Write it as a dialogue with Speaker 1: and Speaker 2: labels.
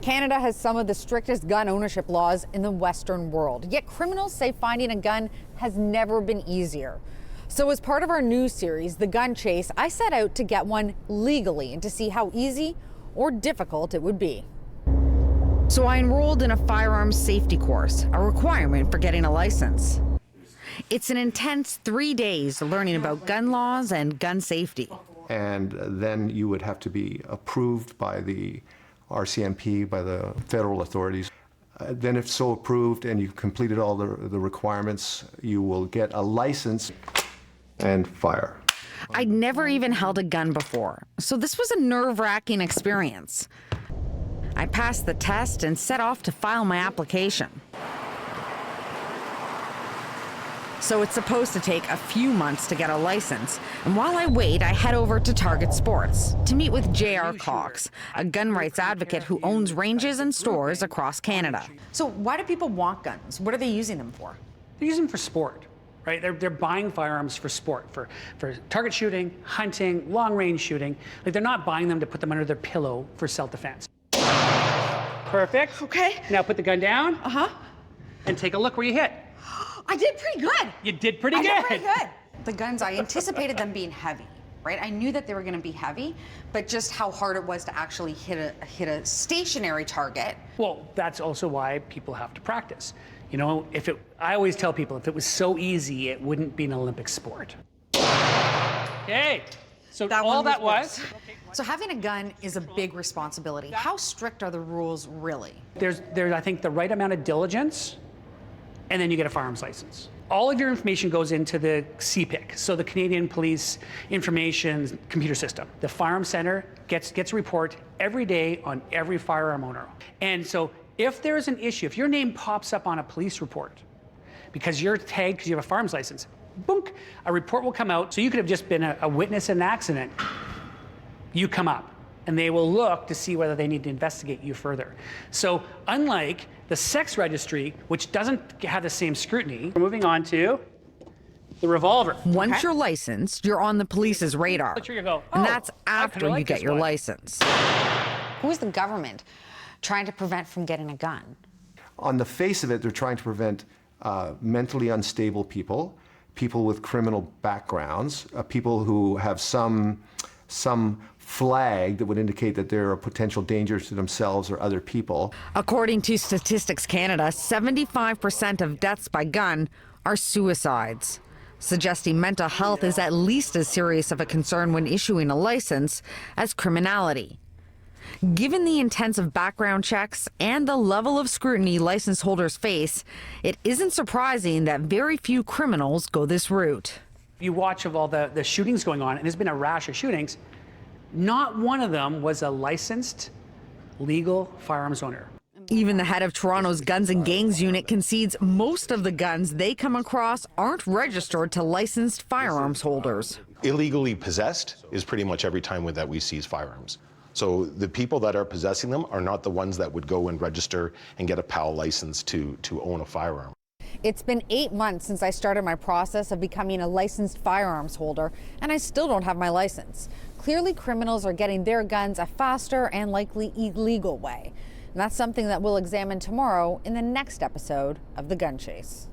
Speaker 1: Canada has some of the strictest gun ownership laws in the Western world, yet criminals say finding a gun has never been easier. So as part of our new series, The Gun Chase, I set out to get one legally and to see how easy or difficult it would be. So I enrolled in a firearms safety course, a requirement for getting a license. It's an intense 3 days learning about gun laws and gun safety.
Speaker 2: And then you would have to be approved by the RCMP, by the federal authorities. Then if so approved and you've completed all the requirements, you will get a license and fire.
Speaker 1: I'd never even held a gun before, so this was a nerve-wracking experience. I passed the test and set off to file my application. So it's supposed to take a few months to get a license. And while I wait, I head over to Target Sports to meet with J.R. Cox, a gun rights advocate who owns ranges and stores across Canada. So why do people want guns? What are they using them for?
Speaker 3: They use them for sport, right? They're buying firearms for sport, for target shooting, hunting, long-range shooting. Like, they're not buying them to put them under their pillow for self-defense. Perfect. Okay. Now put the gun down. And take a look where you hit.
Speaker 1: I did pretty good.
Speaker 3: You did pretty good.
Speaker 1: I did pretty good. The guns, I anticipated them being heavy, right? I knew that they were going to be heavy, but just how hard it was to actually hit a stationary target.
Speaker 3: Well, that's also why people have to practice. You know, I always tell people, if it was so easy, it wouldn't be an Olympic sport. Okay. So all that was.
Speaker 1: So having a gun is a big responsibility. How strict are the rules really?
Speaker 3: There's I think, the right amount of diligence, and then you get a firearms license. All of your information goes into the CPIC, so the Canadian Police Information Computer System. The Firearms Center gets a report every day on every firearm owner. And so if there's an issue, if your name pops up on a police report because you're tagged because you have a firearms license, boom, a report will come out. So you could have just been a witness in an accident. You come up, and they will look to see whether they need to investigate you further. So unlike the sex registry, which doesn't have the same scrutiny, we're moving on to the revolver.
Speaker 1: Once you're licensed, you're on the police's radar.
Speaker 3: Sure you go,
Speaker 1: and that's after you get your license. Who is the government trying to prevent from getting a gun?
Speaker 2: On the face of it, they're trying to prevent mentally unstable people, people with criminal backgrounds, people who have some flag that would indicate that they're a potential danger to themselves or other people.
Speaker 1: According to Statistics Canada, 75% of deaths by gun are suicides, suggesting mental health is at least as serious of a concern when issuing a license as criminality. Given the intensive background checks and the level of scrutiny license holders face, it isn't surprising that very few criminals go this route.
Speaker 3: You watch of all the shootings going on, and there's been a rash of shootings. Not one of them was a licensed, legal firearms owner.
Speaker 1: Even the head of Toronto's Guns and Gangs unit concedes most of the guns they come across aren't registered to licensed firearms holders.
Speaker 4: Illegally possessed is pretty much every time that we seize firearms. So the people that are possessing them are not the ones that would go and register and get a PAL license to own a firearm.
Speaker 1: It's been 8 months since I started my process of becoming a licensed firearms holder, and I still don't have my license. Clearly, criminals are getting their guns a faster and likely illegal way. And that's something that we'll examine tomorrow in the next episode of The Gun Chase.